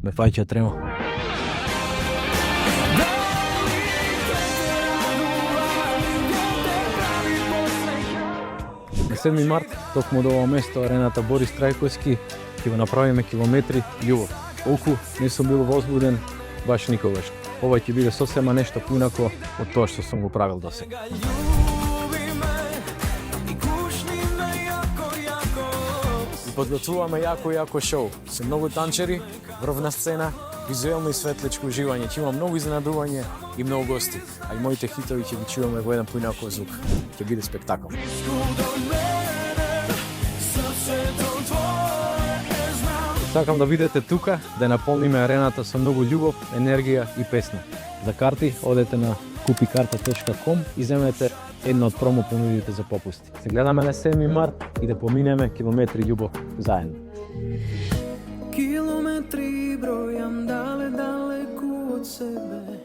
ме фаќа трема. На 7 март, токму до ова место, арената Борис Трајковски, ќе го направиме километри љубов. Олку не сум бил возбуден баш никогаш. Ова ќе биде сосема нешто поинако од тоа што сум го правил досега. Подготвуваме јако шоу. Се многу танчери, врвна сцена, визуелно и светличко уживање. Ќе има многу изненадување и многу гости. А и моите хитови ќе ги чуваме во еден поинаков звук. Ќе биде спектакл. Сакам да видите тука, да наполниме арената со многу љубов, енергија и песна. За карти одете на kupikarta.com и земете една од промо понудите за попусти. Се гледаме на 7 март и да поминеме километри љубов заедно. Километри бројам далеку од себе.